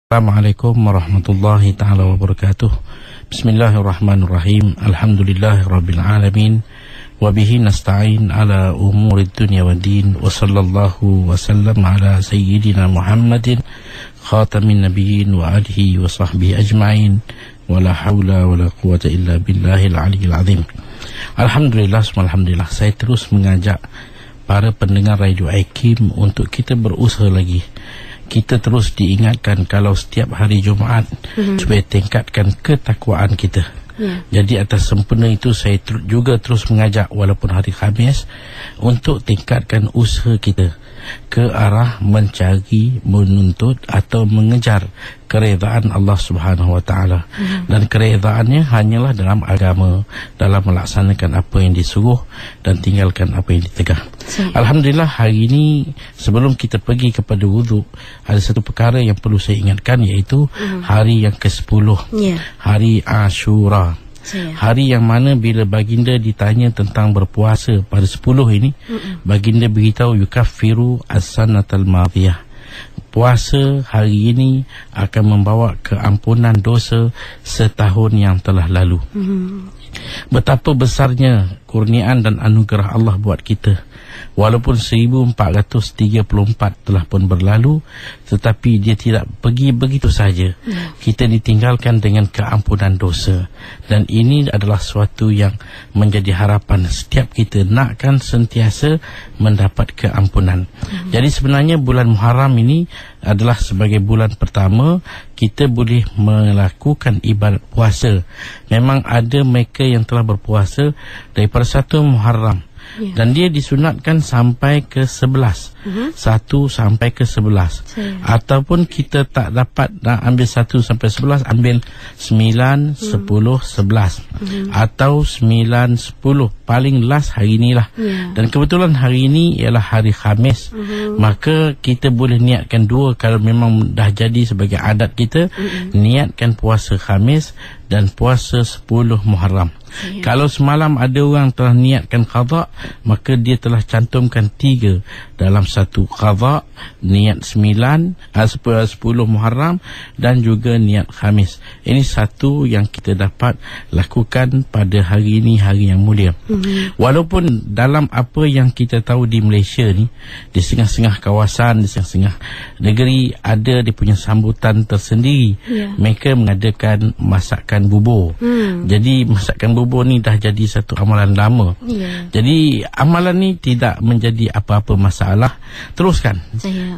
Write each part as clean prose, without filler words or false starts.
Assalamualaikum warahmatullahi ta'ala wabarakatuh. Bismillahirrahmanirrahim. Alhamdulillahirabbil alamin. Wa bihi nasta'in ala umurid dunya waddin. Wa sallallahu wa sallam ala sayyidina Muhammadin khatamin nabiyyin wa alihi wa sahbihi ajma'in. Wa la hawla wa la quwata illa billahil aliyyil azim. Alhamdulillah, alhamdulillah. Saya terus mengajak para pendengar Radio Hakim untuk kita berusaha lagi. Kita terus diingatkan kalau setiap hari Jumaat supaya tingkatkan ketakwaan kita. Jadi atas sempena itu saya juga terus mengajak walaupun hari Khamis untuk tingkatkan usaha kita ke arah mencari, menuntut atau mengejar keredaan Allah Subhanahu Wa Taala. Dan keredaannya hanyalah dalam agama, dalam melaksanakan apa yang disuruh dan tinggalkan apa yang ditegah. Alhamdulillah, hari ini sebelum kita pergi kepada wudhu, ada satu perkara yang perlu saya ingatkan, iaitu hari yang ke-10, hari Ashura. Hari yang mana bila baginda ditanya tentang berpuasa pada 10 ini, baginda beritahu yukaffiru as-sanatal madiyah. Puasa hari ini akan membawa keampunan dosa setahun yang telah lalu. Betapa besarnya kurniaan dan anugerah Allah buat kita. Walaupun 1434 telah pun berlalu, tetapi dia tidak pergi begitu saja. Kita ditinggalkan dengan keampunan dosa. Dan ini adalah suatu yang menjadi harapan setiap kita, nakkan sentiasa mendapat keampunan. Jadi sebenarnya bulan Muharram ini adalah sebagai bulan pertama kita boleh melakukan ibadat puasa. Memang ada mereka yang telah berpuasa daripada 1 Muharram, dan dia disunatkan sampai ke 11. 1 sampai ke 11. Ataupun kita tak dapat nak ambil 1 sampai 11, ambil 9, 10, 11. Atau 9, 10. Paling last hari inilah. Dan kebetulan hari ini ialah hari Khamis. Maka kita boleh niatkan 2 kalau memang dah jadi sebagai adat kita. Niatkan puasa Khamis dan puasa 10 Muharram. Kalau semalam ada orang telah niatkan qadha, maka dia telah cantumkan 3 dalam satu qadha, niat 9, 10 Muharram dan juga niat Khamis. Ini satu yang kita dapat lakukan pada hari ini, hari yang mulia. Walaupun dalam apa yang kita tahu di Malaysia ni, di setengah-setengah kawasan, di setengah-setengah negeri ada dia punya sambutan tersendiri. Mereka mengadakan masakan bubur. Jadi masakan bubur ni dah jadi satu amalan lama. Jadi amalan ni tidak menjadi apa-apa masalah. Teruskan.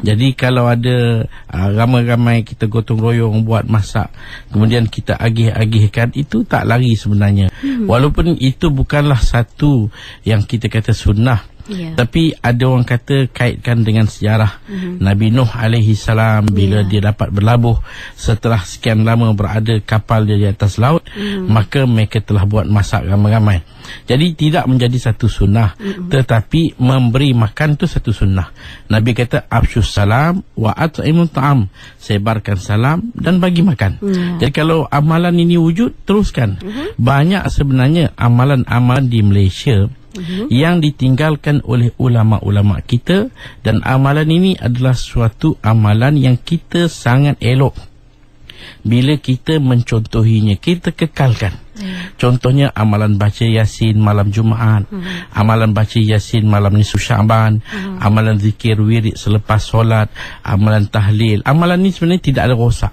Jadi kalau ada ramai-ramai kita gotong royong buat masak, kemudian kita agih-agihkan, itu tak lari sebenarnya. Walaupun itu bukanlah satu yang kita kata sunnah, tapi ada orang kata kaitkan dengan sejarah Nabi Nuh alaihi salam bila dia dapat berlabuh setelah sekian lama berada kapal dia di atas laut, maka mereka telah buat masak ramai-ramai. Jadi tidak menjadi satu sunnah, tetapi memberi makan itu satu sunnah. Nabi kata afsyus salam wa at'imut ta'am, sebarkan salam dan bagi makan. Jadi kalau amalan ini wujud, teruskan. Banyak sebenarnya amalan-amalan di Malaysia yang ditinggalkan oleh ulama-ulama kita, dan amalan ini adalah suatu amalan yang kita sangat elok bila kita mencontohinya, kita kekalkan. Contohnya amalan baca Yasin malam Jumaat, amalan baca Yasin malam nisfu Syaban, amalan zikir wirid selepas solat, amalan tahlil. Amalan ni sebenarnya tidak ada rosak,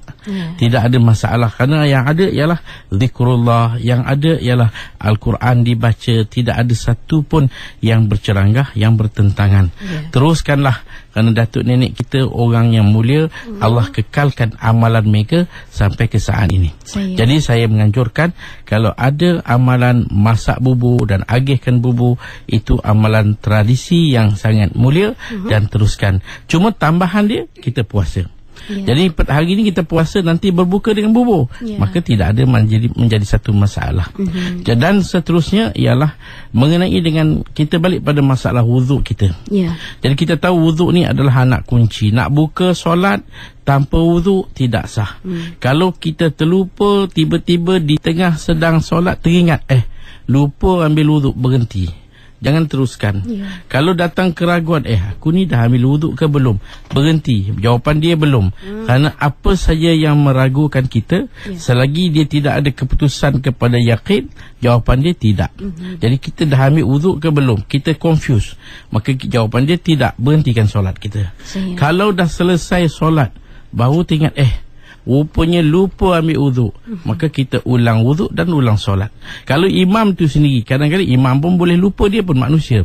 tidak ada masalah, kerana yang ada ialah zikrullah, yang ada ialah Al-Quran dibaca, tidak ada satu pun yang berceranggah, yang bertentangan. Teruskanlah, kerana datuk nenek kita orang yang mulia, Allah kekalkan amalan mereka sampai ke saat ini. Jadi saya menganjurkan, kalau ada amalan masak bubur dan agihkan bubur, itu amalan tradisi yang sangat mulia, dan teruskan. Cuma tambahan dia, kita puasa. Jadi hari ini kita puasa, nanti berbuka dengan bubur, maka tidak ada menjadi satu masalah. Dan seterusnya ialah mengenai dengan kita balik pada masalah wuduk kita. Jadi kita tahu wuduk ni adalah anak kunci. Nak buka solat tanpa wuduk tidak sah. Kalau kita terlupa, tiba-tiba di tengah sedang solat teringat, lupa ambil wuduk, berhenti. jangan teruskan. Kalau datang keraguan, aku ni dah ambil wuduk ke belum? Berhenti. Jawapan dia belum. Kerana apa saja yang meragukan kita, selagi dia tidak ada keputusan kepada yakin, jawapan dia tidak. Jadi kita dah ambil wuduk ke belum? Kita confuse. Maka jawapan dia tidak. Berhentikan solat kita. Kalau dah selesai solat, baru teringat, rupanya lupa ambil wuduk, maka kita ulang wuduk dan ulang solat. Kalau imam tu sendiri, kadang-kadang imam pun boleh lupa, dia pun manusia.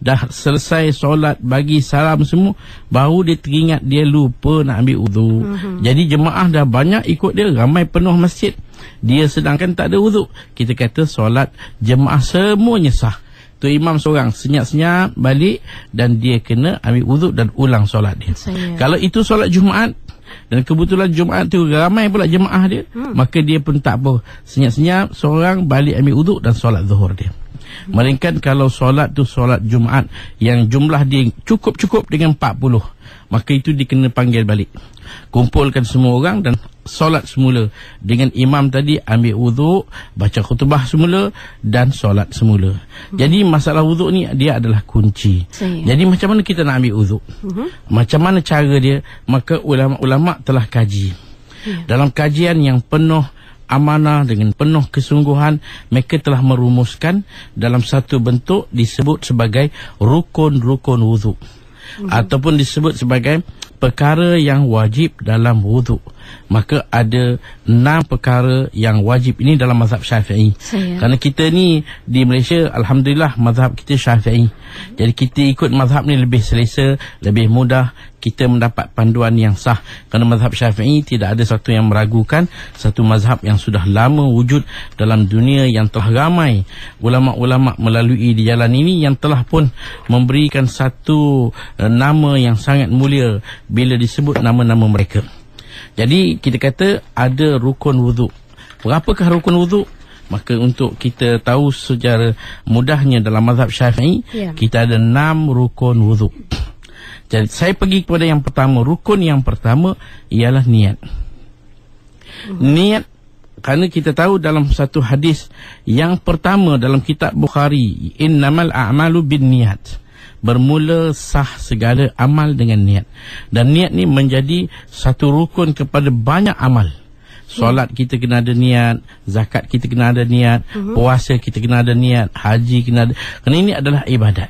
Dah selesai solat, bagi salam semua, baru dia teringat dia lupa nak ambil wuduk. Jadi jemaah dah banyak ikut dia, ramai penuh masjid, dia sedangkan tak ada wuduk. Kita kata solat jemaah semuanya sah. Tu imam seorang senyap-senyap balik dan dia kena ambil wuduk dan ulang solat dia. Kalau itu solat Jumaat, dan kebetulan Jumaat tu ramai pula jemaah dia, maka dia pun tak apa, senyap-senyap seorang balik ambil wuduk dan solat zuhur dia. Melainkan kalau solat tu solat Jumaat yang jumlah dia cukup-cukup dengan 40, maka itu dia kena panggil balik, kumpulkan semua orang dan solat semula dengan imam tadi, ambil wuduk, baca khutbah semula dan solat semula. Jadi masalah wuduk ni dia adalah kunci. Jadi macam mana kita nak ambil wuduk? Macam mana cara dia? Maka ulama-ulama telah kaji. Dalam kajian yang penuh amanah dengan penuh kesungguhan, mereka telah merumuskan dalam satu bentuk disebut sebagai rukun-rukun wuduk, ataupun disebut sebagai perkara yang wajib dalam wuduk. Maka ada 6 perkara yang wajib ini dalam mazhab Syafi'i. Kerana kita ni di Malaysia, alhamdulillah mazhab kita Syafi'i. Jadi kita ikut mazhab ni lebih selesa, lebih mudah, kita mendapat panduan yang sah. Kerana mazhab Syafi'i tidak ada satu yang meragukan, satu mazhab yang sudah lama wujud dalam dunia, yang telah ramai ulama-ulama melalui di jalan ini, yang telah pun memberikan satu nama yang sangat mulia bila disebut nama-nama mereka. Jadi kita kata ada rukun wuduk. Berapakah rukun wuduk? Maka untuk kita tahu secara mudahnya dalam mazhab Syafi'i, kita ada 6 rukun wuduk. Jadi saya pergi kepada yang pertama. Rukun yang pertama ialah niat. Niat, kerana kita tahu dalam satu hadis yang pertama dalam kitab Bukhari, innamal a'malu bin niat, bermula sah segala amal dengan niat. Dan niat ni menjadi satu rukun kepada banyak amal. Solat kita kena ada niat, zakat kita kena ada niat, puasa kita kena ada niat, haji kena ada. Kerana ini adalah ibadat.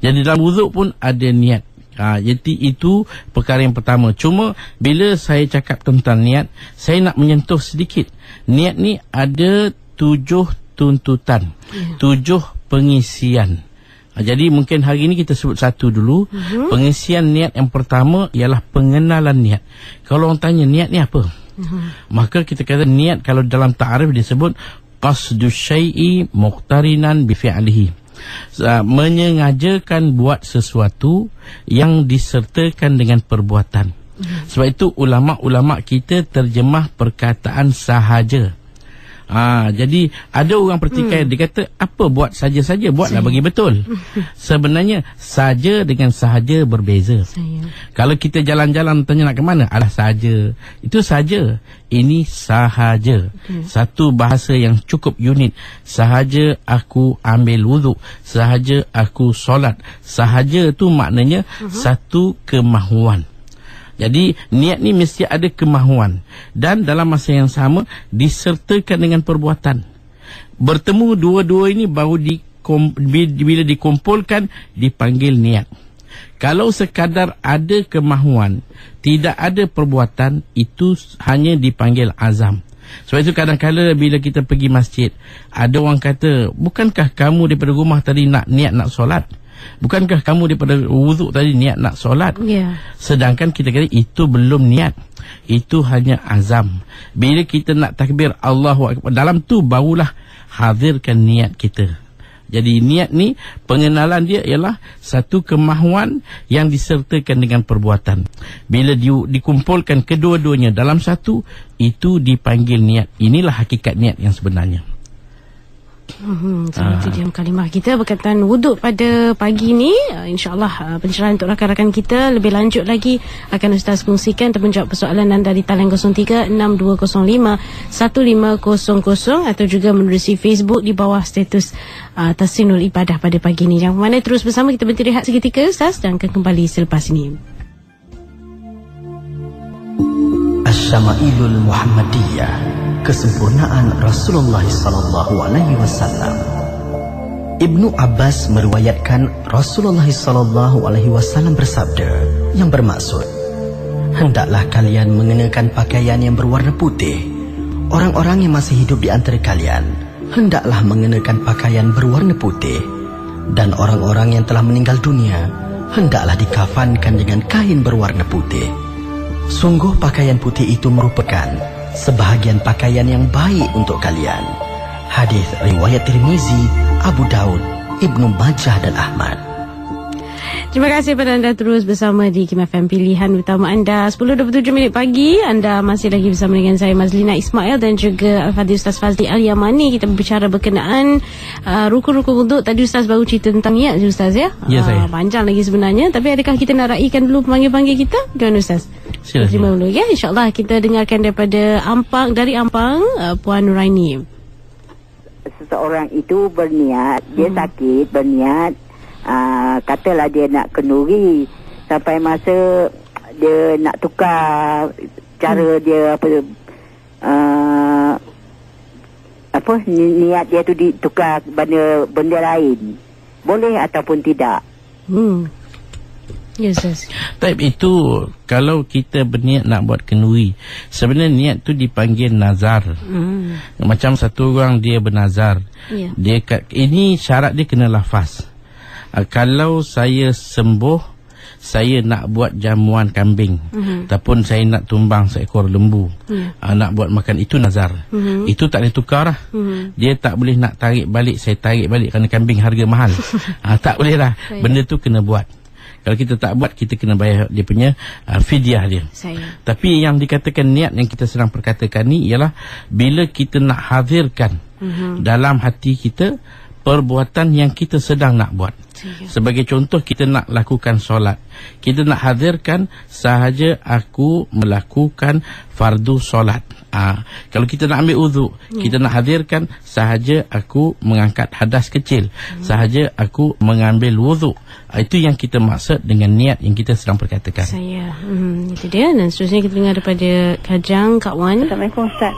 Jadi dalam wuduk pun ada niat. Jadi itu perkara yang pertama. Cuma bila saya cakap tentang niat, saya nak menyentuh sedikit. Niat ni ada 7 tuntutan, 7 pengisian. Jadi mungkin hari ini kita sebut satu dulu. Pengisian niat yang pertama ialah pengenalan niat. Kalau orang tanya niat ni apa, maka kita kata niat kalau dalam ta'arif disebut qasdu syai'i muqtarinan bi fi'lihi, menyengajakan buat sesuatu yang disertakan dengan perbuatan. Sebab itu ulama-ulama kita terjemah perkataan sahaja. Jadi ada orang pertikaian, dia kata apa buat saja-saja, buatlah bagi betul. Sebenarnya saja dengan sahaja berbeza. Kalau kita jalan-jalan tanya nak ke mana, alah saja, itu saja. Ini sahaja. Satu bahasa yang cukup unik. Sahaja aku ambil wuduk, sahaja aku solat. Sahaja tu maknanya satu kemahuan. Jadi niat ni mesti ada kemahuan dan dalam masa yang sama disertakan dengan perbuatan. Bertemu dua-dua ini baru bila dikumpulkan dipanggil niat. Kalau sekadar ada kemahuan, tidak ada perbuatan, itu hanya dipanggil azam. Sebab itu kadang-kadang bila kita pergi masjid, ada orang kata, bukankah kamu daripada rumah tadi niat nak solat? Bukankah kamu daripada wuduk tadi niat nak solat? Sedangkan kita kata itu belum niat, itu hanya azam. Bila kita nak takbir Allahu Akbar, dalam tu barulah hadirkan niat kita. Jadi niat ni pengenalan dia ialah satu kemahuan yang disertakan dengan perbuatan. Bila dikumpulkan kedua-duanya dalam satu, itu dipanggil niat. Inilah hakikat niat yang sebenarnya. Itu dia kalimah kita berkaitan wuduk pada pagi ni. InsyaAllah pencerahan untuk rakan-rakan kita lebih lanjut lagi akan Ustaz kongsikan ataupun jawab persoalan anda di talian 0362051500 atau juga menerusi Facebook di bawah status Tasrinul Ibadah pada pagi ni. Jangan mana terus bersama kita, berhenti rehat seketika Ustaz dan akan kembali selepas ini. Asy-Syama'ilul Muhammadiyah, kesempurnaan Rasulullah SAW. Ibnu Abbas meriwayatkan Rasulullah SAW bersabda yang bermaksud, hendaklah kalian mengenakan pakaian yang berwarna putih. Orang-orang yang masih hidup di antara kalian hendaklah mengenakan pakaian berwarna putih, dan orang-orang yang telah meninggal dunia hendaklah dikafankan dengan kain berwarna putih. Sungguh pakaian putih itu merupakan sebahagian pakaian yang baik untuk kalian. Hadis riwayat Tirmizi, Abu Daud, Ibnu Majah dan Ahmad. Terima kasih kepada anda terus bersama di Kim FM Pilihan Utama anda. 10.27 pagi. Anda masih lagi bersama dengan saya Mazlina Ismail dan juga Al-Fadhil Ustaz Fazli Al-Yamani. Kita berbicara berkenaan rukun-rukun wuduk. Tadi Ustaz baru cerita tentang niat je Ustaz ya. Ya saya. Panjang lagi sebenarnya. Tapi adakah kita nak raikan dulu pemanggil-panggil kita? Gimana Ustaz? Silakan. Terima dulu ya. InsyaAllah kita dengarkan daripada Ampang, dari Ampang, Puan Nuraini. Seseorang itu berniat, dia sakit, berniat, katalah dia nak kenduri, sampai masa dia nak tukar cara dia niat dia tu ditukar benda lain, boleh ataupun tidak? Yes, yes. Tapi itu kalau kita berniat nak buat kenduri, sebenarnya niat tu dipanggil nazar. Macam satu orang dia bernazar, dia ini syarat dia kena lafaz. Kalau saya sembuh, saya nak buat jamuan kambing, ataupun saya nak tumbang seekor lembu, nak buat makan, itu nazar. Itu tak boleh tukar lah. Dia tak boleh nak tarik balik, saya tarik balik kerana kambing harga mahal. Tak boleh lah. Benda tu kena buat. Kalau kita tak buat, kita kena bayar dia punya fidyah dia. Tapi yang dikatakan niat yang kita sedang perkatakan ni ialah bila kita nak hadirkan dalam hati kita perbuatan yang kita sedang nak buat. Sebagai contoh, kita nak lakukan solat, kita nak hadirkan sahaja aku melakukan fardu solat. Kalau kita nak ambil uduk, kita nak hadirkan sahaja aku mengangkat hadas kecil, sahaja aku mengambil wuduk. Itu yang kita maksud dengan niat yang kita sedang perkatakan. Itu dia. Dan seterusnya kita dengar daripada Kajang, Kak Wan. Assalamualaikum Ustaz.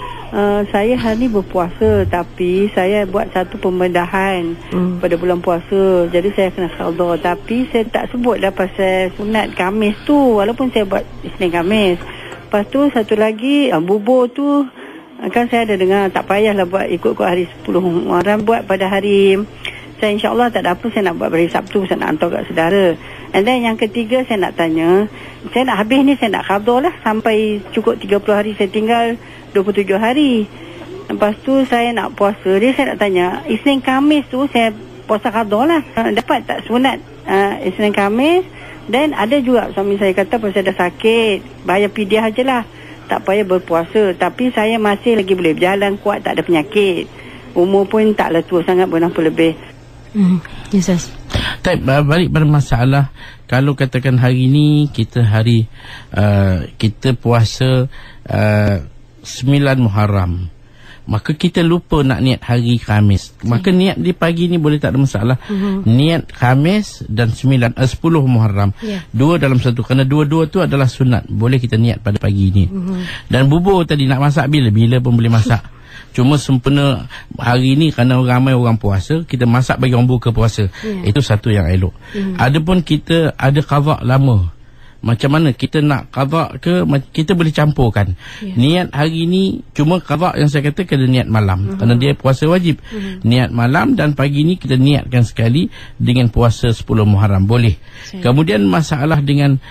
Saya hari ni berpuasa, tapi saya buat satu pembedahan pada bulan puasa. Jadi saya kena qada, tapi saya tak sebut dah pasal sunat Khamis tu, walaupun saya buat Isnin Khamis. Lepas tu satu lagi, bubur tu kan saya ada dengar tak payahlah buat ikut-ikut hari 10 Muharram, buat pada hari, saya insyaAllah tak ada apa, saya nak buat hari Sabtu, saya nak hantar kat saudara. And then yang ketiga, saya nak tanya, saya nak habis ni, saya nak qada lah sampai cukup 30 hari, saya tinggal 27 hari. Lepas tu saya nak puasa. Dia saya nak tanya, Isnin Khamis tu saya puasa qada lah, dapat tak sunat Isnin Khamis? Dan ada juga suami saya kata pasal dah sakit, bayar fidyah je lah, tak payah berpuasa. Tapi saya masih lagi boleh berjalan kuat, tak ada penyakit, umur pun taklah tua sangat, pun lebih. Yes. Balik pada masalah, kalau katakan hari ni kita hari kita puasa 9 Muharram, maka kita lupa nak niat hari Khamis, maka niat di pagi ni boleh, tak ada masalah. Niat Khamis dan 10 Muharram, dua dalam satu, kerana dua-dua tu adalah sunat, boleh kita niat pada pagi ni. Dan bubur tadi nak masak bila pun boleh masak. Cuma sempena hari ni kerana ramai orang puasa, kita masak bagi orang buka puasa. Itu satu yang elok. Adapun kita ada qada lama, macam mana kita nak qada ke, kita boleh campurkan. Niat hari ni, cuma qada yang saya kata kena niat malam, kerana dia puasa wajib. Niat malam, dan pagi ni kita niatkan sekali dengan puasa 10 Muharram, boleh. Kemudian masalah dengan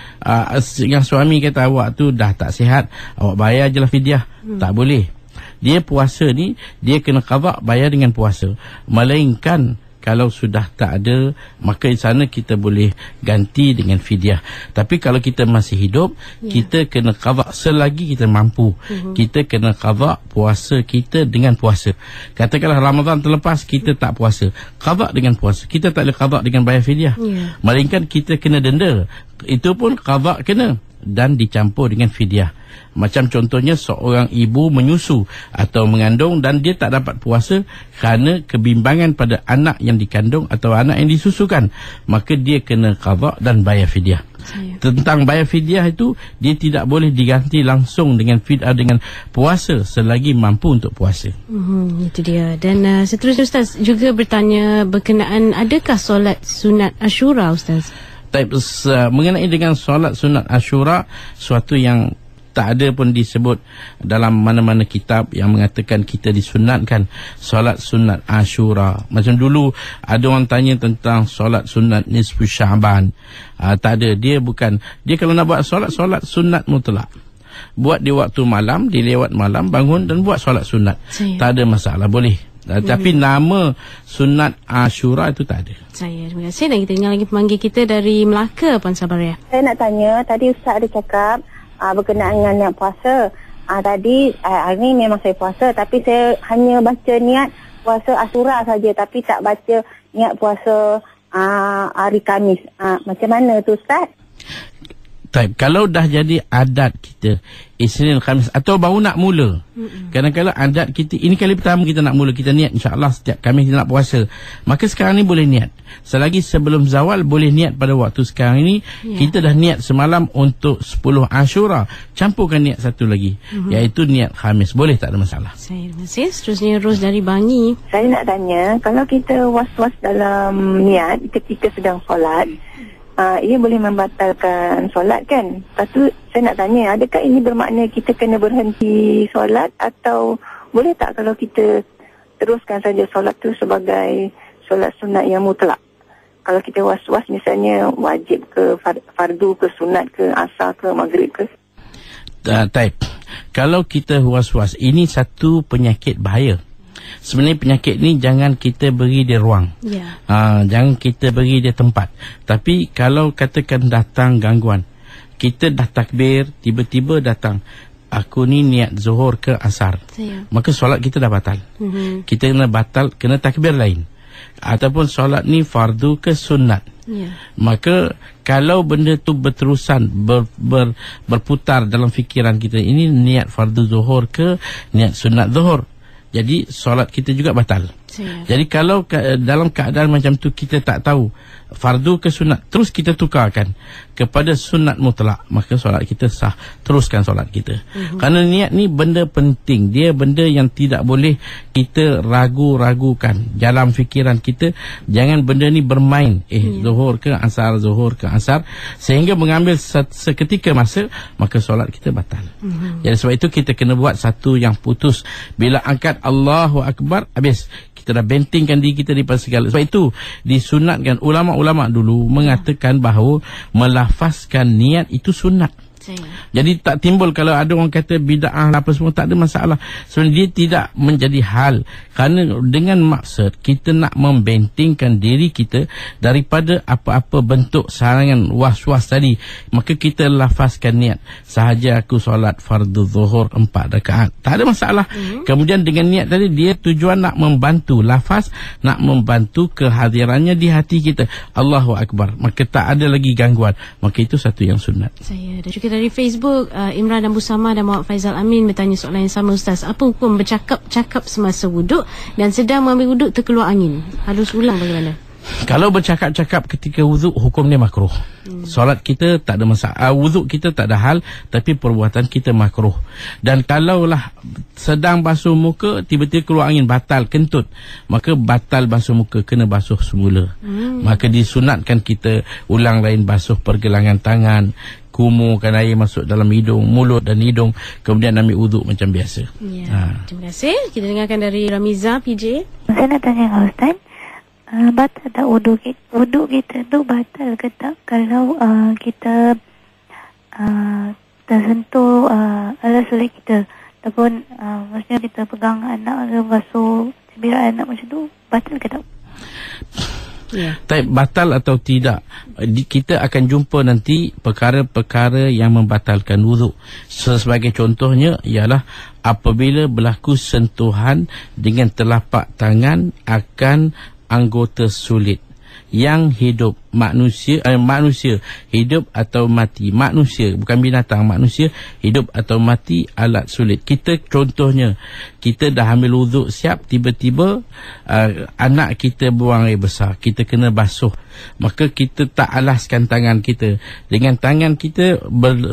yang suami kata awak tu dah tak sihat, awak bayar je lah fidyah. Tak boleh. Dia puasa ni, dia kena qada bayar dengan puasa. Melainkan Kalau sudah tak ada, maka di sana kita boleh ganti dengan fidyah. Tapi kalau kita masih hidup, kita kena qada selagi kita mampu. Kita kena qada puasa kita dengan puasa. Katakanlah Ramadan terlepas, kita tak puasa, qada dengan puasa. Kita tak boleh qada dengan bayar fidyah. Melainkan kita kena denda. Itu pun qada kena dan dicampur dengan fidyah. Macam contohnya seorang ibu menyusu atau mengandung dan dia tak dapat puasa kerana kebimbangan pada anak yang dikandung atau anak yang disusukan, maka dia kena qada dan bayar fidyah. Tentang bayar fidyah itu, dia tidak boleh diganti langsung dengan fidyah dengan puasa selagi mampu untuk puasa. Itu dia. Dan seterusnya Ustaz juga bertanya berkenaan adakah solat sunat Ashura Ustaz? Mengenai dengan solat sunat Ashura, suatu yang tak ada pun disebut dalam mana-mana kitab yang mengatakan kita disunatkan solat sunat Ashura. Macam dulu ada orang tanya tentang solat sunat nisfu Syaban. Tak ada. Dia kalau nak buat solat sunat mutlak. Buat di waktu malam, di lewat malam, bangun dan buat solat sunat. Tak ada masalah, boleh. Tapi nama sunat Ashura itu tak ada. Terima kasih. Dan kita dengar lagi pemanggil kita dari Melaka, Puan Sabaria. Saya nak tanya, tadi Ustaz ada cakap berkenaan dengan niat puasa. Tadi hari ni memang saya puasa, tapi saya hanya baca niat puasa Ashura saja, tapi tak baca niat puasa hari Khamis. Macam mana tu Ustaz? Kalau dah jadi adat kita Isnin Khamis atau baru nak mula, kadang-kadang adat kita ini kali pertama kita nak mula, kita niat insya-Allah setiap Khamis kita nak puasa, maka sekarang ni boleh niat. Selagi sebelum zawal boleh niat pada waktu sekarang ini. Kita dah niat semalam untuk 10 Ashura, campurkan niat satu lagi, iaitu niat Khamis. Boleh, tak ada masalah. Terima kasih. Seterusnya Ros dari Bangi. Saya nak tanya, kalau kita was-was dalam niat ketika sedang solat, ia boleh membatalkan solat kan? Lepas tu saya nak tanya, adakah ini bermakna kita kena berhenti solat, atau boleh tak kalau kita teruskan saja solat tu sebagai solat sunat yang mutlak? Kalau kita was-was misalnya wajib ke fardu ke sunat ke asar ke maghrib ke? Kalau kita was-was, ini satu penyakit bahaya. Sebenarnya penyakit ni jangan kita beri dia ruang, jangan kita beri dia tempat. Tapi kalau katakan datang gangguan, kita dah takbir, tiba-tiba datang, aku ni niat zuhur ke asar, maka solat kita dah batal. Kita kena takbir lain. Ataupun solat ni fardu ke sunat, maka kalau benda tu berterusan berputar dalam fikiran kita, ini niat fardu zuhur ke niat sunat zuhur, jadi solat kita juga batal. Jadi kalau dalam keadaan macam tu kita tak tahu fardu ke sunat, terus kita tukarkan kepada sunat mutlak, maka solat kita sah. Teruskan solat kita. Kerana niat ni benda penting, dia benda yang tidak boleh kita ragu-ragukan dalam fikiran kita. Jangan benda ni bermain, zuhur ke asar, sehingga mengambil seketika masa, maka solat kita batal. Jadi sebab itu kita kena buat satu yang putus. Bila angkat Allahu Akbar, habis, kita dah bentingkan diri kita daripada segala. Sebab itu disunatkan, ulama-ulama dulu mengatakan bahawa melafazkan niat itu sunat. Jadi tak timbul kalau ada orang kata bid'ah apa semua, tak ada masalah. Sebenarnya dia tidak menjadi hal, kerana dengan maksud kita nak membentingkan diri kita daripada apa-apa bentuk sarangan was-was tadi, maka kita lafazkan niat, sahaja aku solat fardu zuhur 4 rakaat, tak ada masalah. Kemudian dengan niat tadi, dia tujuan nak membantu, lafaz nak membantu kehadirannya di hati kita, Allahu Akbar, maka tak ada lagi gangguan, maka itu satu yang sunat. Dan juga dari Facebook, Imran dan Busama dan Muhammad Faizal Amin bertanya soalan yang sama Ustaz. Apa hukum bercakap-cakap semasa wuduk dan sedang mengambil wuduk terkeluar angin? Harus ulang bagaimana? Kalau bercakap-cakap ketika wuduk, hukum dia makruh. Solat kita tak ada masalah, wuduk kita tak ada hal, tapi perbuatan kita makruh. Dan kalaulah sedang basuh muka, tiba-tiba keluar angin, batal, kentut, maka batal basuh muka, kena basuh semula. Maka disunatkan kita ulang lain basuh pergelangan tangan, kumurkan air masuk dalam hidung, mulut dan hidung, kemudian ambil wuduk macam biasa. Terima kasih. Kita dengarkan dari Ramiza PJ. Saya nak tanya Ustaz, batal tak wuduk kita tu batal ke tak kalau kita tersentuh alas sulit kita, ataupun maksudnya kita pegang anak ke basuh cibir anak macam tu, batal ke tak? Tapi batal atau tidak, kita akan jumpa nanti perkara-perkara yang membatalkan wuduk. Sebagai contohnya ialah apabila berlaku sentuhan dengan telapak tangan akan anggota sulit yang hidup, manusia hidup atau mati, manusia bukan binatang, manusia hidup atau mati, alat sulit. Kita contohnya, kita dah ambil wuduk siap, tiba-tiba anak kita buang air besar, kita kena basuh, maka kita tak alaskan tangan kita, dengan tangan kita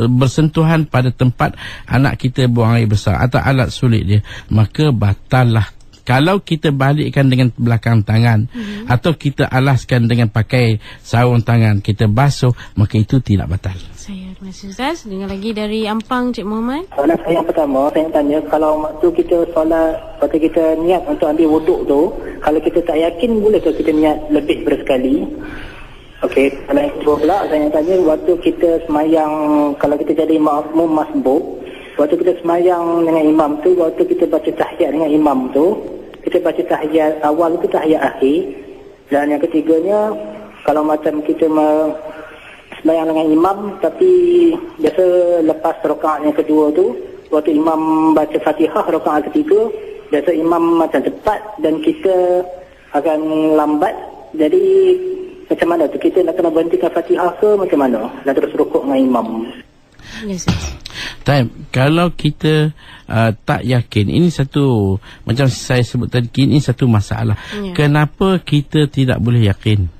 bersentuhan pada tempat anak kita buang air besar atau alat sulit dia, maka batal lah. Kalau kita balikkan dengan belakang tangan atau kita alaskan dengan pakai sarung tangan, kita basuh, maka itu tidak batal. Terima kasih Ustaz. Dengar lagi dari Ampang, Cik Muhammad. Soalan saya yang pertama, saya tanya, kalau waktu kita solat, waktu kita niat untuk ambil wuduk tu, kalau kita tak yakin, boleh ke kita niat lebih bersekali? Okey, soalan yang kedua pula, saya tanya, waktu kita semayang, kalau kita jadi makmum masbuk, waktu kita semayang dengan imam tu, waktu kita baca tahiyat dengan imam tu, kita baca tahiyat awal ke tahiyat akhir. Dan yang ketiganya, kalau macam kita sembahyang dengan imam, tapi biasa lepas rakaat yang kedua tu, waktu imam baca Fatihah rakaat ketiga, biasa imam macam cepat dan kita akan lambat. Jadi macam mana tu, kita nak kena berhentikan Fatihah ke macam mana, dan terus rukuk dengan imam? Kalau kita tak yakin, ini satu, macam saya sebut tadi, ini satu masalah. Kenapa kita tidak boleh yakin?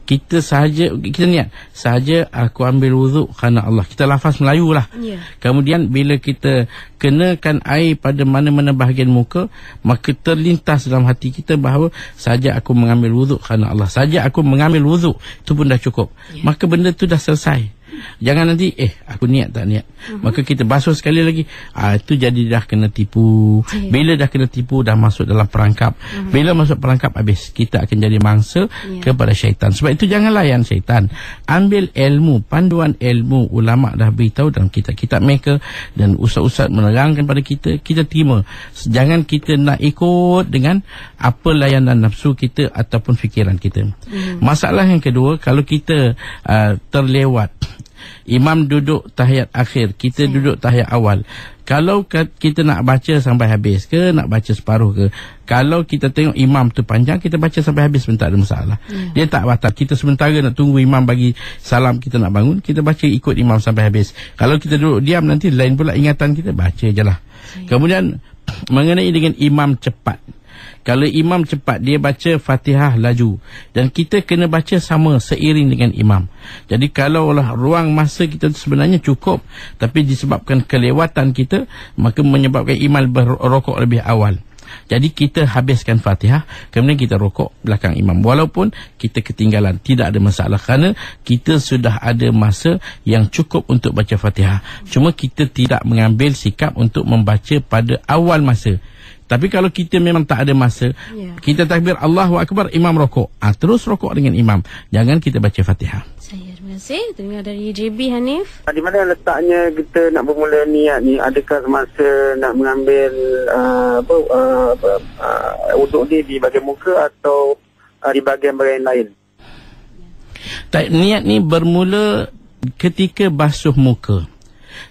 Kita sahaja, kita niat sahaja aku ambil wuduk kerana Allah, kita lafaz Melayu lah. Kemudian bila kita kenakan air pada mana-mana bahagian muka, maka terlintas dalam hati kita bahawa sahaja aku mengambil wuduk kerana Allah, sahaja aku mengambil wuduk, itu pun dah cukup. Maka benda tu dah selesai. Jangan nanti aku niat tak niat, maka kita basuh sekali lagi, itu jadi dah kena tipu. Bila dah kena tipu, dah masuk dalam perangkap. Bila masuk perangkap, habis kita akan jadi mangsa kepada syaitan. Sebab itu jangan layan syaitan. Ambil ilmu, panduan ilmu ulama dah beritahu dalam kitab-kitab mereka, dan ustaz-ustaz menerangkan pada kita, kita terima. Jangan kita nak ikut dengan apa layanan nafsu kita ataupun fikiran kita. Masalah yang kedua, kalau kita terlewat, imam duduk tahiyat akhir, kita duduk tahiyat awal, kalau kita nak baca sampai habis ke, nak baca separuh ke, kalau kita tengok imam tu panjang, kita baca sampai habis pun tak ada masalah. Dia tak batal. Kita sementara nak tunggu imam bagi salam, kita nak bangun, kita baca ikut imam sampai habis. Kalau kita duduk diam, nanti lain pula ingatan kita, baca je lah. Kemudian mengenai dengan imam cepat, kalau imam cepat, dia baca Fatihah laju, dan kita kena baca sama seiring dengan imam. Jadi kalaulah ruang masa kita sebenarnya cukup, tapi disebabkan kelewatan kita, maka menyebabkan imam berrokok lebih awal. Jadi kita habiskan Fatihah, kemudian kita rokok belakang imam, walaupun kita ketinggalan, tidak ada masalah, kerana kita sudah ada masa yang cukup untuk baca Fatihah. Cuma kita tidak mengambil sikap untuk membaca pada awal masa. Tapi kalau kita memang tak ada masa, kita takbir Allahu Akbar, imam rokok, terus rokok dengan imam, jangan kita baca Fatihah. Terima kasih. Dengar dari JB Hanif. Di mana letaknya kita nak bermula niat ni? Adakah masa nak mengambil wuduk ni di bahagian muka atau di bahagian-bahagian lain? Niat ni bermula ketika basuh muka.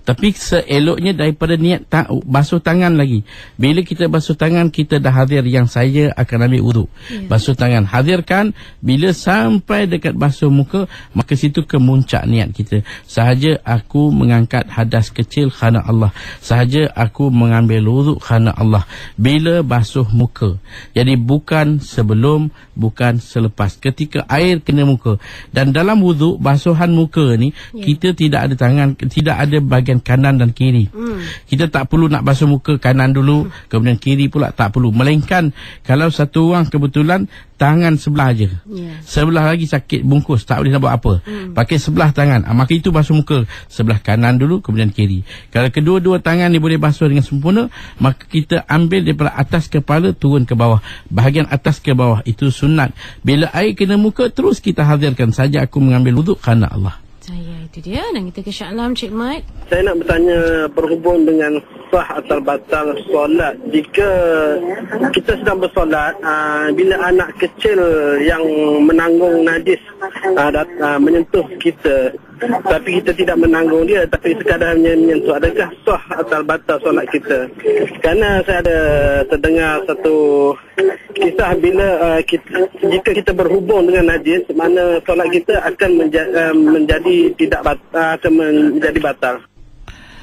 Tapi seeloknya daripada niat basuh tangan lagi. Bila kita basuh tangan, kita dah hadir yang saya akan ambil wuduk. Basuh tangan, hadirkan. Bila sampai dekat basuh muka, maka situ kemuncak niat kita. Sahaja aku mengangkat hadas kecil kerana Allah, sahaja aku mengambil wuduk kerana Allah. Bila basuh muka, jadi bukan sebelum, bukan selepas, ketika air kena muka. Dan dalam wuduk, basuhan muka ni, kita tidak ada tangan, tidak ada bahagian kanan dan kiri. Kita tak perlu nak basuh muka kanan dulu, kemudian kiri pula tak perlu. Melainkan kalau satu orang kebetulan tangan sebelah aja, sebelah lagi sakit bungkus, tak boleh nak buat apa, pakai sebelah tangan, maka itu basuh muka sebelah kanan dulu, kemudian kiri. Kalau kedua-dua tangan ni boleh basuh dengan sempurna, maka kita ambil daripada atas kepala turun ke bawah, bahagian atas ke bawah, itu sunat. Bila air kena muka, terus kita hadirkan, saja aku mengambil wuduk kerana Allah. Itu dia. Dan kita ke Shah Alam, Cik Mat. Saya nak bertanya berhubung dengan sah atau batal solat. Jika kita sedang bersolat, bila anak kecil yang menanggung najis menyentuh kita, tapi kita tidak menanggung dia, tapi sekadar hanya menyentuh, adakah sah atau batal solat kita? Kerana saya ada terdengar satu kisah bila jika kita berhubung dengan najis, mana solat kita akan menjadi batal.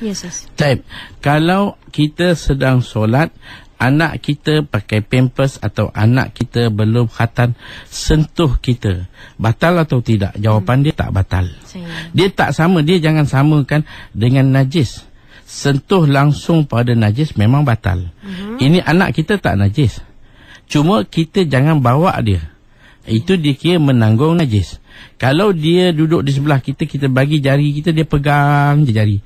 Yes, yes. Baik. Kalau kita sedang solat, anak kita pakai pampers atau anak kita belum khatam sentuh kita, batal atau tidak? Jawapan dia tak batal. Dia tak sama, dia jangan samakan dengan najis. Sentuh langsung pada najis memang batal. Ini anak kita tak najis, cuma kita jangan bawa dia. Itu dia kira menanggung najis. Kalau dia duduk di sebelah kita, kita bagi jari kita, dia pegang je jari.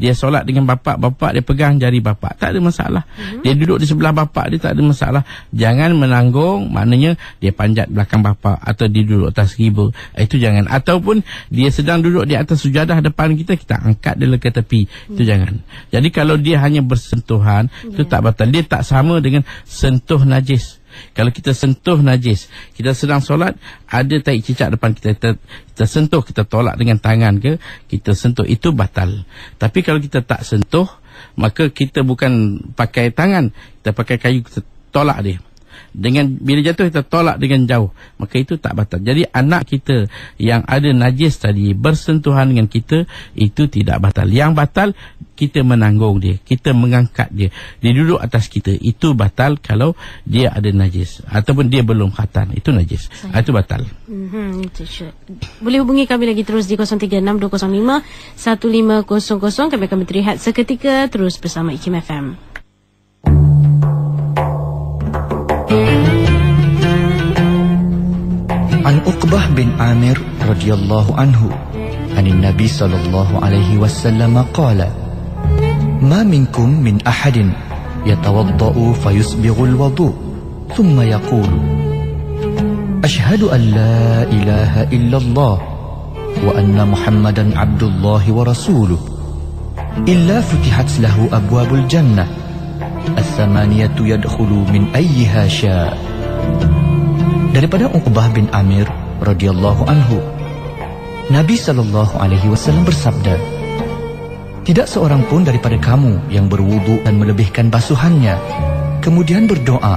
Dia solat dengan bapak dia pegang jari bapak, tak ada masalah. Dia duduk di sebelah bapak dia, tak ada masalah. Jangan menanggung, maknanya dia panjat belakang bapak atau dia duduk atas riba, itu jangan. Ataupun dia sedang duduk di atas sujadah depan kita, kita angkat dia ke tepi, itu jangan. Jadi kalau dia hanya bersentuhan, itu tak batal. Dia tak sama dengan sentuh najis. Kalau kita sentuh najis, kita sedang solat, ada tai cicak depan kita, kita sentuh, kita tolak dengan tangan ke, kita sentuh, itu batal. Tapi kalau kita tak sentuh, maka kita bukan pakai tangan, kita pakai kayu, kita tolak dia. Bila jatuh kita tolak dengan jauh, maka itu tak batal. Jadi anak kita yang ada najis tadi bersentuhan dengan kita, itu tidak batal. Yang batal kita menanggung dia, kita mengangkat dia, dia duduk atas kita, itu batal kalau dia ada najis ataupun dia belum khatam, itu najis. Itu batal. Boleh hubungi kami lagi terus di 0362051500. Kami akan berehat seketika, terus bersama IKIM FM. An Uqbah bin Amir radhiyallahu anhu anin Nabi sallallahu alaihi wasallam qala ma minkum min ahadin yatawaddau fayusbighu alwudu thumma yaqulu ashhadu an la ilaha illallah wa anna muhammadan abdullahi wa rasuluh illa futihat lahu abwabul jannah as-samaniyatu yadkhulu min ayyiha syaa. Daripada Uqbah bin Amir radhiyallahu anhu, Nabi sallallahu alaihi wasallam bersabda, tidak seorang pun daripada kamu yang berwudu dan melebihkan basuhannya kemudian berdoa,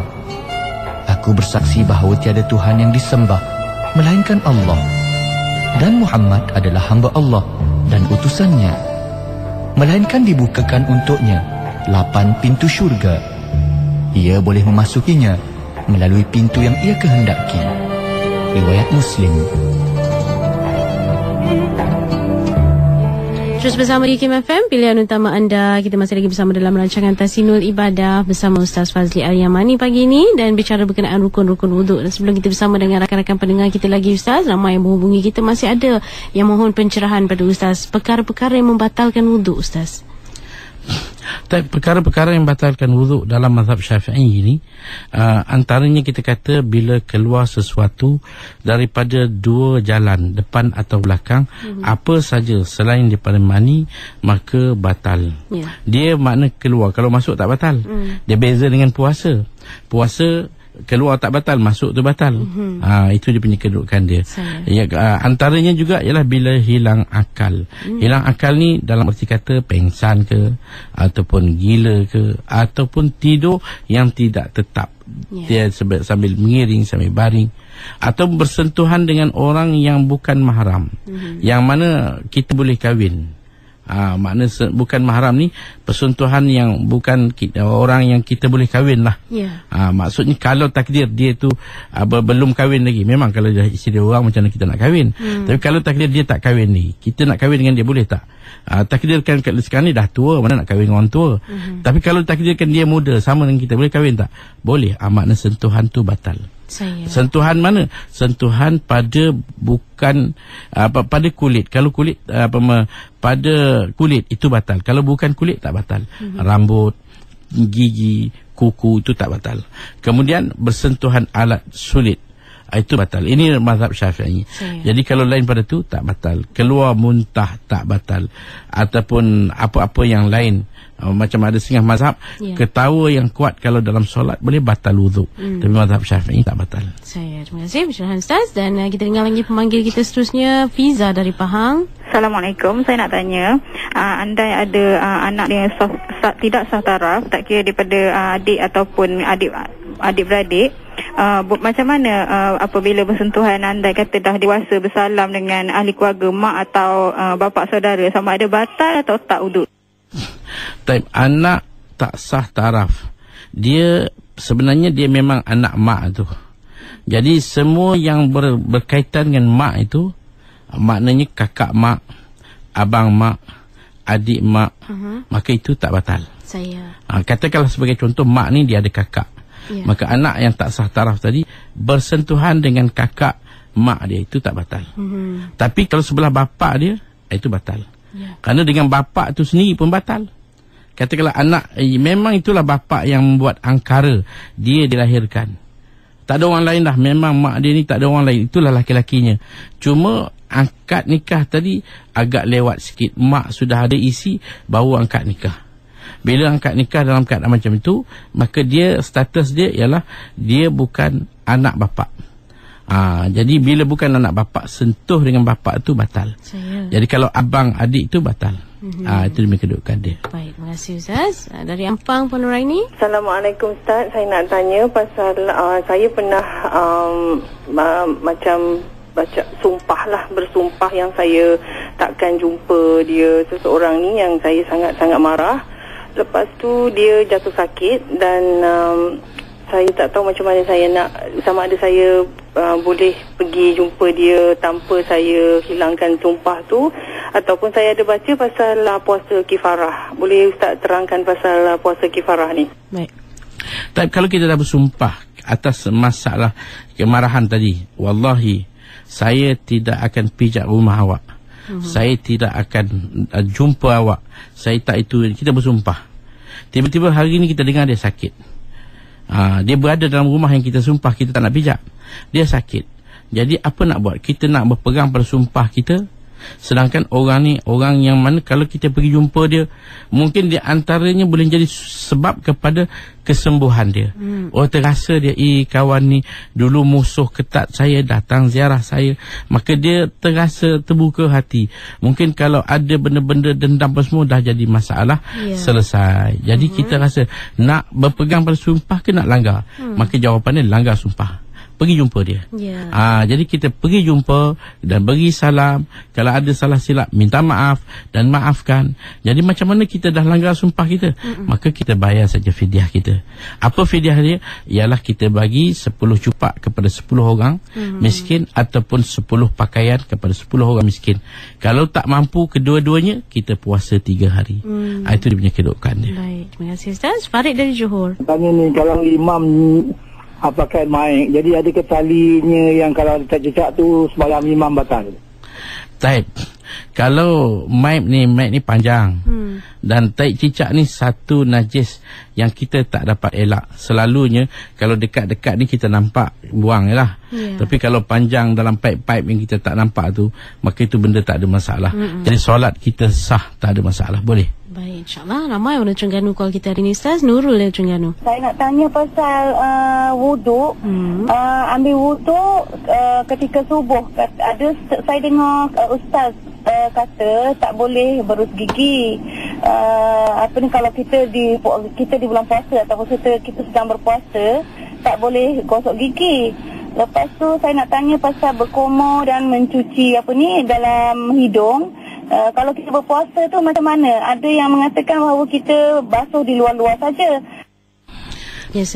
aku bersaksi bahawa tiada Tuhan yang disembah melainkan Allah, dan Muhammad adalah hamba Allah dan utusannya, melainkan dibukakan untuknya 8 pintu syurga. Ia boleh memasukinya melalui pintu yang ia kehendaki. Riwayat Muslim. Terus bersama di IKIM FM, pilihan utama anda. Kita masih lagi bersama dalam rancangan Tahsinul Ibadah bersama Ustaz Fazli Al-Yamani pagi ini, dan bicara berkenaan rukun-rukun wuduk. Dan sebelum kita bersama dengan rakan-rakan pendengar kita lagi, Ustaz, ramai yang menghubungi kita, masih ada yang mohon pencerahan pada Ustaz perkara-perkara yang membatalkan wuduk, Ustaz. Perkara-perkara yang batalkan wuduk dalam mazhab Syafi'i ini, antaranya kita kata bila keluar sesuatu daripada dua jalan, depan atau belakang, apa saja selain daripada mani, maka batal. Dia makna keluar. Kalau masuk tak batal. Dia beza dengan puasa. Puasa keluar tak batal, masuk tu batal. Itu dia punya kedudukan dia. Antaranya juga ialah bila hilang akal. Hilang akal ni dalam arti kata pengsan ke, ataupun gila ke, ataupun tidur yang tidak tetap. Dia sambil mengiring, sambil baring, atau bersentuhan dengan orang yang bukan mahram, yang mana kita boleh kahwin. Makna bukan mahram ni persentuhan yang bukan orang yang kita boleh kahwin lah. Maksudnya kalau takdir dia tu belum kahwin lagi, memang kalau dah isteri orang macam mana kita nak kahwin. Tapi kalau takdir dia tak kahwin ni, kita nak kahwin dengan dia boleh tak? Takdirkan sekarang ni dah tua, mana nak kahwin dengan orang tua. Tapi kalau takdirkan dia muda sama dengan kita, boleh kahwin tak? Boleh. Makna sentuhan tu batal. Sentuhan mana? Sentuhan pada bukan pada kulit. Kalau kulit pada kulit itu batal. Kalau bukan kulit tak batal. Rambut, gigi, kuku itu tak batal. Kemudian bersentuhan alat sulit. itu batal. Ini mazhab Syafi'i. Jadi kalau lain pada tu tak batal. Keluar muntah tak batal. Ataupun apa-apa yang lain, macam ada setengah mazhab ketawa yang kuat kalau dalam solat boleh batal wuduk. Tapi mazhab Syafi'i tak batal. Terima kasih pencerahan Ustaz. Dan kita dengar lagi pemanggil kita seterusnya, Fiza dari Pahang. Assalamualaikum. Saya nak tanya, andai ada anak yang tidak sah taraf, tak kira daripada adik ataupun adik-beradik, macam mana apabila bersentuhan, andai kata dah dewasa, bersalam dengan ahli keluarga, mak atau bapa saudara, sama ada batal atau tak wuduk? Type anak tak sah taraf, dia sebenarnya dia memang anak mak tu. Jadi semua yang berkaitan dengan mak itu, maknanya kakak mak, abang mak, adik mak, maka itu tak batal. Katakanlah sebagai contoh, mak ni dia ada kakak, maka anak yang tak sah taraf tadi bersentuhan dengan kakak mak dia, itu tak batal. Tapi kalau sebelah bapa dia, itu batal. Kerana dengan bapa tu sendiri pun batal. Katakanlah anak, memang itulah bapa yang membuat angkara dia dilahirkan, tak ada orang lain dah, memang mak dia ni tak ada orang lain, itulah laki-lakinya. Cuma angkat nikah tadi agak lewat sikit, mak sudah ada isi baru angkat nikah. Bila angkat nikah dalam keadaan macam itu, maka dia, status dia ialah dia bukan anak bapa. Jadi bila bukan anak bapa, sentuh dengan bapa itu batal. Jadi kalau abang adik itu batal. Itu demi kedudukan dia. Baik, terima kasih Ustaz. Dari Ampang Penuraini. Assalamualaikum Ustaz. Saya nak tanya pasal saya pernah macam baca sumpah lah, bersumpah yang saya takkan jumpa dia seseorang ni yang saya sangat-sangat marah. Lepas tu dia jatuh sakit dan saya tak tahu macam mana saya nak, sama ada saya boleh pergi jumpa dia tanpa saya hilangkan sumpah tu, ataupun saya ada baca pasal puasa kifarah. Boleh Ustaz terangkan pasal puasa kifarah ni? Baik. Tapi kalau kita dah bersumpah atas masalah kemarahan tadi, wallahi saya tidak akan pijak rumah awak, saya tidak akan jumpa awak, saya tak, itu kita bersumpah. Tiba-tiba hari ni kita dengar dia sakit, dia berada dalam rumah yang kita sumpah kita tak nak pijak, dia sakit. Jadi apa nak buat? Kita nak berpegang pada sumpah kita, sedangkan orang ni orang yang mana kalau kita pergi jumpa dia, mungkin dia antaranya boleh jadi sebab kepada kesembuhan dia. Oh, terasa dia, kawan ni dulu musuh ketat saya, datang ziarah saya, maka dia terasa terbuka hati. Mungkin kalau ada benda-benda dendam semua dah jadi masalah, selesai. Jadi kita rasa nak berpegang pada sumpah ke nak langgar? Maka jawapannya langgar sumpah. Pergi jumpa dia. Jadi kita pergi jumpa dan beri salam. Kalau ada salah silap, minta maaf dan maafkan. Jadi macam mana kita dah langgar sumpah kita, maka kita bayar saja fidyah kita. Apa fidyah dia? Ialah kita bagi 10 cupak kepada 10 orang miskin, ataupun 10 pakaian kepada 10 orang miskin. Kalau tak mampu kedua-duanya, kita puasa 3 hari. Itu dia punya kedudukan dia. Baik, terima kasih Ustaz. Farid dari Johor. Tanya ni, kalau imam pakai mic, jadi ada ketalinya yang kalau tak cecak tu sembahyang imam batal. Taib, kalau mic ni panjang dan taib cicak ni satu najis yang kita tak dapat elak. Selalunya kalau dekat-dekat ni kita nampak, buang je lah. Tapi kalau panjang dalam pipe-pipe yang kita tak nampak tu, maka itu benda tak ada masalah. Jadi solat kita sah, tak ada masalah, boleh. Baik, insyaAllah. Ramai orang Terengganu call kita hari ni Ustaz. Nurul dari Terengganu. Saya nak tanya pasal wuduk. Ambil wuduk ketika subuh. Ada saya dengar Ustaz kata tak boleh berus gigi. Kalau kita di bulan puasa ataupun kita sedang berpuasa, tak boleh gosok gigi. Lepas tu saya nak tanya pasal berkumur dan mencuci dalam hidung. Kalau kita berpuasa tu macam mana? Ada yang mengatakan bahawa kita basuh di luar-luar saja. Yes,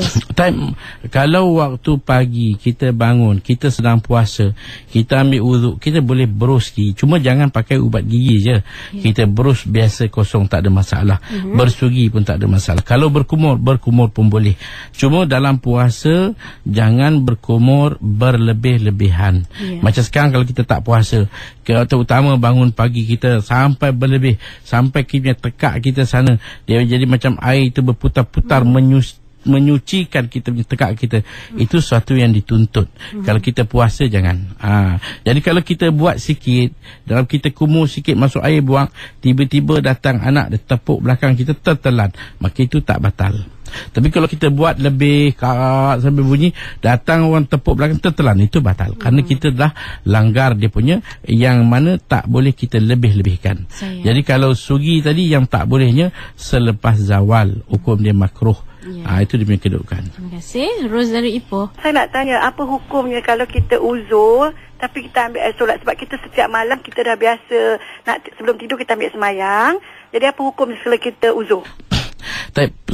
kalau waktu pagi kita bangun, kita sedang puasa, kita ambil wuduk, kita boleh berus gigi. Cuma jangan pakai ubat gigi je. Kita berus biasa kosong, tak ada masalah. Bersugi pun tak ada masalah. Kalau berkumur pun boleh. Cuma dalam puasa jangan berkumur berlebih-lebihan. Macam sekarang kalau kita tak puasa, terutama bangun pagi kita sampai berlebih, sampai kita tekak kita sana, dia jadi macam air itu berputar-putar menyucikan kita punya tekak kita, itu sesuatu yang dituntut. Kalau kita puasa jangan. Jadi kalau kita buat sikit, dalam kita kumur sikit masuk air buang, tiba-tiba datang anak dia tepuk belakang kita tertelan, maka itu tak batal. Tapi kalau kita buat lebih sampai bunyi, datang orang tepuk belakang tertelan, itu batal. Kerana kita dah langgar dia punya, yang mana tak boleh kita lebih-lebihkan. Jadi kalau sugi tadi, yang tak bolehnya selepas zawal, hukum dia makruh. Itu dia punya kedudukan. Terima kasih. Ros dari Ipoh. Saya nak tanya, apa hukumnya kalau kita uzur tapi kita ambil air solat? Sebab kita setiap malam kita dah biasa sebelum tidur kita ambil semayang. Jadi apa hukumnya kalau kita uzur?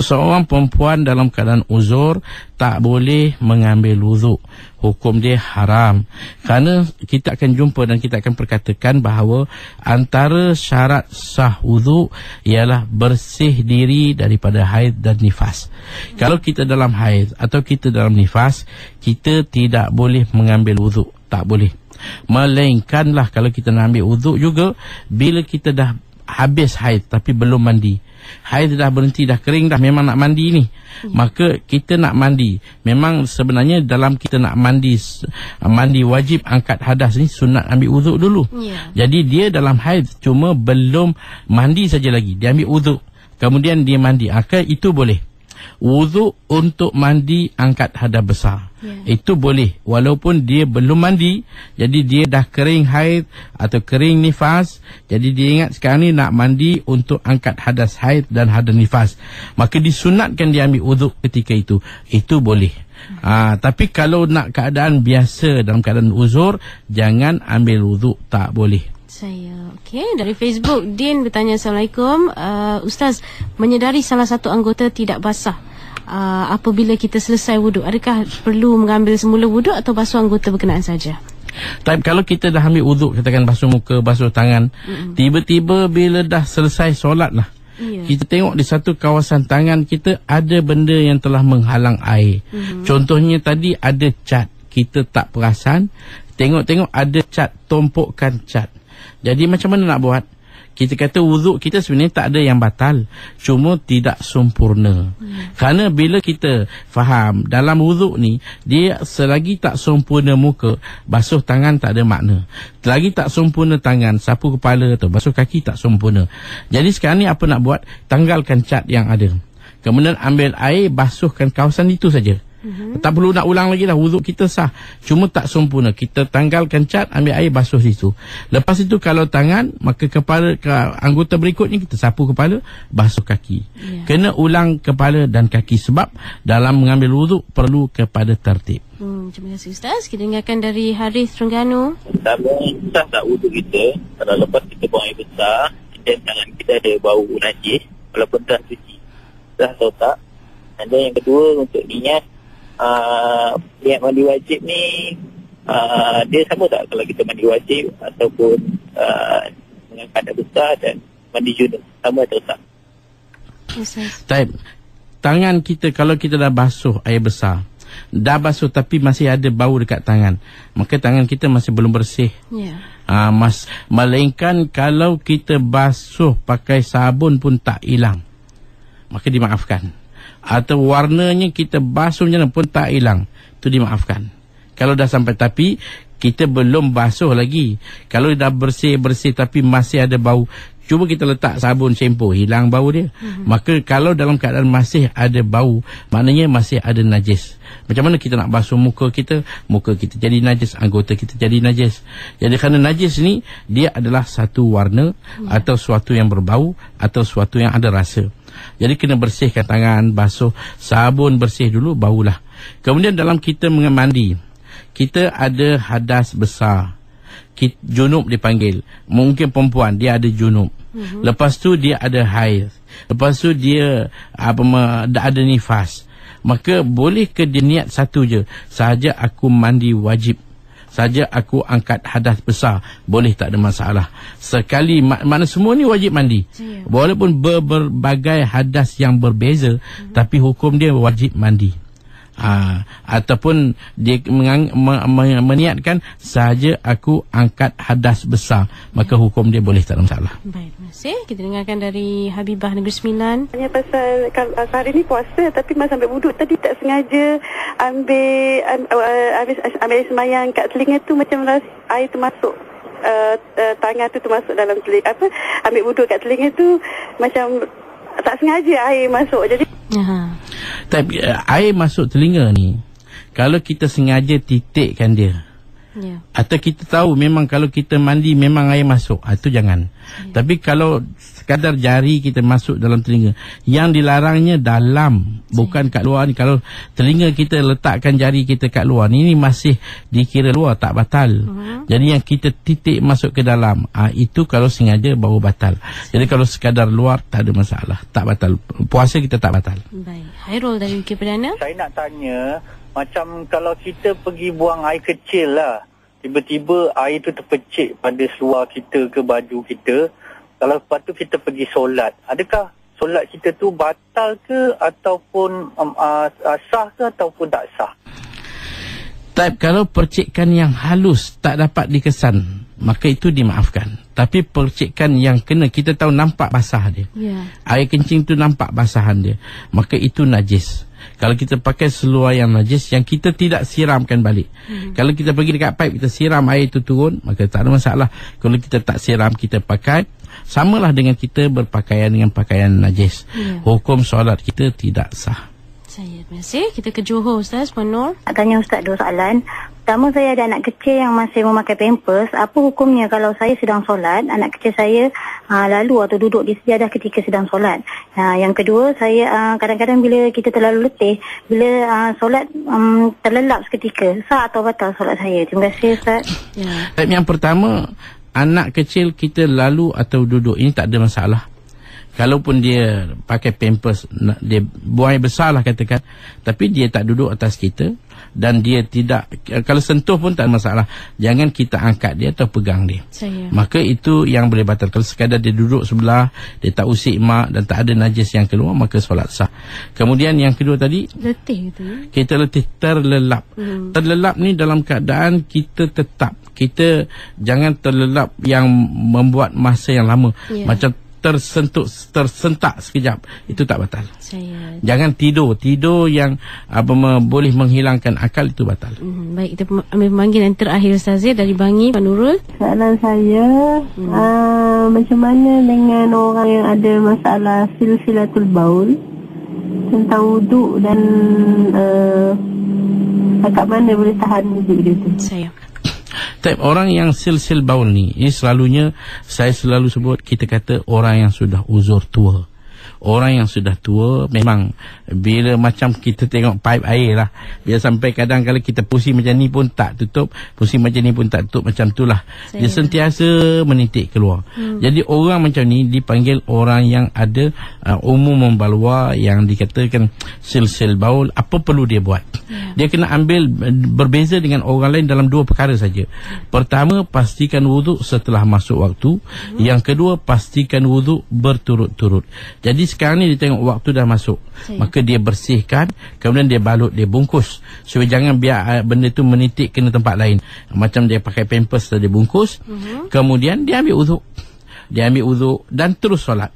Seorang perempuan dalam keadaan uzur tak boleh mengambil wuduk. Hukum dia haram. Kerana kita akan jumpa dan kita akan perkatakan bahawa antara syarat sah wuduk ialah bersih diri daripada haid dan nifas. Kalau kita dalam haid atau kita dalam nifas, kita tidak boleh mengambil wuduk. Tak boleh. Melainkanlah kalau kita nak ambil wuduk juga bila kita dah habis haid tapi belum mandi. Haid dah berhenti, dah kering dah, memang nak mandi ni, maka kita nak mandi. Memang sebenarnya dalam kita nak mandi wajib angkat hadas ni, sunat ambil wuduk dulu. Jadi dia dalam haid cuma belum mandi saja lagi, dia ambil wuduk, kemudian dia mandi, maka itu boleh. Wuduk untuk mandi angkat hadas besar, itu boleh walaupun dia belum mandi. Jadi dia dah kering haid atau kering nifas, jadi dia ingat sekarang ni nak mandi untuk angkat hadas haid dan hadas nifas, maka disunatkan dia ambil wuduk ketika itu boleh. Tapi kalau nak keadaan biasa dalam keadaan uzur, jangan ambil wuduk, tak boleh. Okey, dari Facebook Din bertanya, Assalamualaikum, Ustaz, menyedari salah satu anggota tidak basah apabila kita selesai wuduk, adakah perlu mengambil semula wuduk atau basuh anggota berkenaan saja? Kalau kita dah ambil wuduk, katakan basuh muka, basuh tangan, tiba-tiba bila dah selesai solat lah, kita tengok di satu kawasan tangan kita ada benda yang telah menghalang air. Contohnya tadi ada cat, kita tak perasan, tengok-tengok ada cat, tumpukkan cat. Jadi macam mana nak buat? Kita kata wuduk kita sebenarnya tak ada yang batal, cuma tidak sempurna. Kerana bila kita faham dalam wuduk ni, dia selagi tak sempurna muka, basuh tangan tak ada makna. Selagi tak sempurna tangan, sapu kepala atau basuh kaki tak sempurna. Jadi sekarang ni apa nak buat? Tanggalkan cat yang ada, kemudian ambil air, basuhkan kawasan itu saja. Tak perlu nak ulang lagi dah, wuduk kita sah, cuma tak sempurna. Kita tanggalkan cat, ambil air, basuh situ. Lepas itu kalau tangan, maka kepala, anggota berikutnya kita sapu kepala, basuh kaki. Kena ulang kepala dan kaki, sebab dalam mengambil wuduk perlu kepada tertib. Terima kasih Ustaz. Kita dengarkan dari Harith Terengganu. Sah tak wuduk kita kalau lepas kita buang air besar dan tangan kita ada bau najis walaupun dah suci, sah atau tak? Dan yang kedua, untuk niat niat mandi wajib ni, dia sama tak kalau kita mandi wajib ataupun mengangkat hadas besar dan mandi junub, sama atau tak? Tangan kita kalau kita dah basuh air besar, dah basuh tapi masih ada bau dekat tangan, maka tangan kita masih belum bersih. Melainkan kalau kita basuh pakai sabun pun tak hilang, maka dimaafkan. Atau warnanya kita basuh macam mana pun tak hilang, itu dimaafkan. Kalau dah sampai, tapi kita belum basuh lagi, kalau dah bersih-bersih tapi masih ada bau, cuba kita letak sabun shampoo, hilang bau dia. Maka kalau dalam keadaan masih ada bau, maknanya masih ada najis. Macam mana kita nak basuh muka kita jadi najis, anggota kita jadi najis. Jadi kerana najis ni, dia adalah satu warna atau suatu yang berbau atau suatu yang ada rasa. Jadi kena bersihkan tangan, basuh, sabun bersih dulu, barulah. Kemudian dalam kita mandi, kita ada hadas besar, junub dipanggil. Mungkin perempuan, dia ada junub. Lepas tu dia ada haid. Lepas tu dia ada nifas. Maka boleh ke dia niat satu je, sahaja aku mandi wajib, saja aku angkat hadas besar, boleh, tak ada masalah. Sekali mana semua ni wajib mandi, walaupun berbagai hadas yang berbeza, tapi hukum dia wajib mandi. Ataupun dia meniatkan sahaja aku angkat hadas besar, maka hukum dia boleh, tak ada masalah. Baik, terima kasih. Kita dengarkan dari Habibah Negeri Sembilan. Hanya pasal hari ni puasa tapi masa ambil wuduk tadi tak sengaja ambil semayang kat telinga tu, macam air tu masuk, tangan tu termasuk dalam telinga, ambil wuduk kat telinga tu, macam tak sengaja air masuk. Jadi tapi air masuk telinga ni, kalau kita sengaja titikkan dia, atau kita tahu memang kalau kita mandi memang air masuk, itu jangan. Tapi kalau sekadar jari kita masuk dalam telinga, yang dilarangnya dalam, bukan kat luar ni. Kalau telinga kita letakkan jari kita kat luar ni, ini masih dikira luar, tak batal. Jadi yang kita titik masuk ke dalam, itu kalau sengaja baru batal. Jadi kalau sekadar luar tak ada masalah, tak batal. Puasa kita tak batal. Baik, Hairul dari UK Perdana. Saya nak tanya, macam kalau kita pergi buang air kecil lah, tiba-tiba air tu terpecik pada seluar kita ke baju kita, kalau lepas tu kita pergi solat, adakah solat kita tu batal ke ataupun sah ke ataupun tak sah? Kalau percikan yang halus tak dapat dikesan, maka itu dimaafkan. Tapi percikan yang kena, kita tahu nampak basah dia, air kencing tu nampak basahan dia, maka itu najis. Kalau kita pakai seluar yang najis, yang kita tidak siramkan balik, kalau kita pergi dekat pipe, kita siram air itu turun, maka tak ada masalah. Kalau kita tak siram, kita pakai, samalah dengan kita berpakaian dengan pakaian najis. Hukum solat kita tidak sah. Terima kasih. Kita ke Johor, Ustaz Puan Nur. Nak tanya Ustaz dua soalan. Pertama, saya ada anak kecil yang masih memakai pampers. Apa hukumnya kalau saya sedang solat, anak kecil saya lalu atau duduk di sejadah ketika sedang solat? Yang kedua, saya kadang-kadang bila kita terlalu letih, bila solat terlelap seketika, sah atau batal solat saya? Terima kasih Ustaz. Yang pertama, anak kecil kita lalu atau duduk, ini tak ada masalah. Kalaupun dia pakai pampers, dia buang air besar lah katakan, tapi dia tak duduk atas kita, dan dia tidak, kalau sentuh pun tak ada masalah. Jangan kita angkat dia atau pegang dia. Maka itu yang boleh batal. Kalau sekadar dia duduk sebelah, dia tak usik mak dan tak ada najis yang keluar, maka solat sah. Kemudian yang kedua tadi, letih itu, kita letih, terlelap. Terlelap ni dalam keadaan kita tetap, kita jangan terlelap yang membuat masa yang lama, macam tersentak sekejap, itu tak batal. Jangan tidur yang boleh menghilangkan akal, itu batal. Baik, kita ambil pemanggilan terakhir Ustaz dari Bangi, Pak Nurul. Soalan saya, macam mana dengan orang yang ada masalah silsilatul baul, tentang wuduk dan kat mana boleh tahan wuduk dia tu? Orang yang silsil baul ni, ini selalunya saya selalu sebut, kita kata orang yang sudah uzur tua. Orang yang sudah tua memang bila macam kita tengok pipe air lah, dia sampai kadang kalau kita pusing macam ni pun tak tutup, pusing macam ni pun tak tutup, macam itulah dia sentiasa menitik keluar. Jadi orang macam ni dipanggil orang yang ada umum membalwa, yang dikatakan silsil baul. Apa perlu dia buat? Dia kena ambil, berbeza dengan orang lain dalam dua perkara saja. Pertama, pastikan wuduk setelah masuk waktu. Yang kedua, pastikan wuduk berturut-turut. Jadi sekarang ni dia tengok waktu dah masuk, maka dia bersihkan, kemudian dia balut, dia bungkus, supaya jangan biar benda tu menitik kena tempat lain. Macam dia pakai pampers, dia bungkus, kemudian dia ambil wuduk dan terus solat.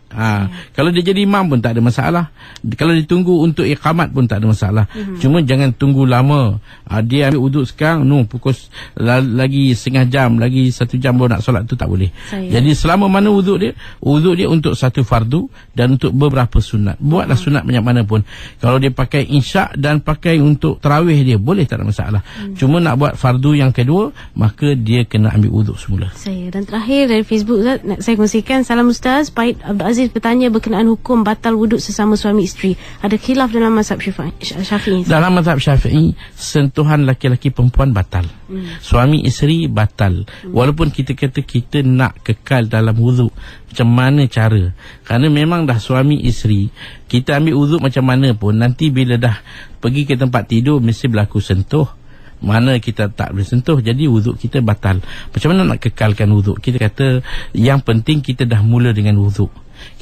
Kalau dia jadi imam pun tak ada masalah. Kalau ditunggu untuk iqamat pun tak ada masalah. Cuma jangan tunggu lama. Dia ambil wuduk sekarang, pukul lagi setengah jam, lagi 1 jam baru nak solat, tu tak boleh. Jadi selama mana wuduk dia untuk satu fardu dan untuk beberapa sunat. Buatlah sunat banyak mana pun. Kalau dia pakai insya' dan pakai untuk tarawih, dia boleh, tak ada masalah. Cuma nak buat fardu yang kedua, maka dia kena ambil wuduk semula. Dan terakhir dari Facebook, Ustaz, nak saya kongsikan. Salam Ustaz, Pahit Abdul Aziz bertanya berkenaan hukum batal wuduk sesama suami isteri. Ada khilaf dalam mazhab Syafi'i. Dalam mazhab Syafi'i, sentuhan laki-laki perempuan batal. Suami isteri batal. Walaupun kita kata kita nak kekal dalam wuduk, macam mana cara? Kerana memang dah suami isteri, kita ambil wuduk macam mana pun, nanti bila dah pergi ke tempat tidur mesti berlaku sentuh. Mana kita tak boleh sentuh, jadi wuduk kita batal. Macam mana nak kekalkan wuduk? Kita kata yang penting kita dah mula dengan wuduk.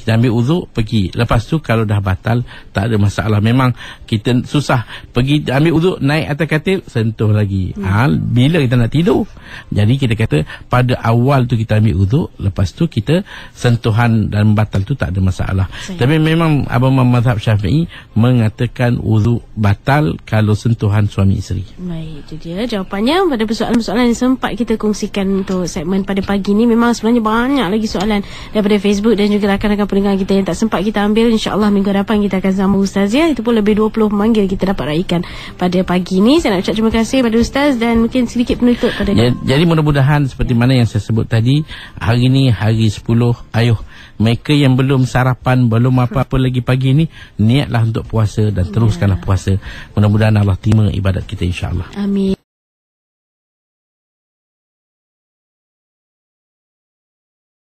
kita ambil uduk, pergi. Lepas tu kalau dah batal, tak ada masalah. Memang kita susah pergi ambil uduk, naik atas katil, sentuh lagi. Bila kita nak tidur. Jadi kita kata pada awal tu kita ambil uduk, lepas tu kita sentuhan dan batal tu tak ada masalah. Tapi memang Abang mazhab Syafi'i mengatakan uduk batal kalau sentuhan suami isteri. Baik, itu dia jawapannya pada persoalan-persoalan yang sempat kita kongsikan untuk segmen pada pagi ni. Memang sebenarnya banyak lagi soalan daripada Facebook dan juga rakan-rakan pendengar kita yang tak sempat kita ambil. InsyaAllah minggu depan kita akan sambung Ustaz ya. Itu pun lebih 20 pemanggil kita dapat raikan pada pagi ni. Saya nak ucap terima kasih pada Ustaz dan mungkin sedikit penutup pada jadi mudah-mudahan seperti mana yang saya sebut tadi, hari ni hari 10, ayuh mereka yang belum sarapan, belum apa-apa lagi pagi ni, niatlah untuk puasa dan teruskanlah puasa. Mudah-mudahan Allah terima ibadat kita insya-Allah. Amin.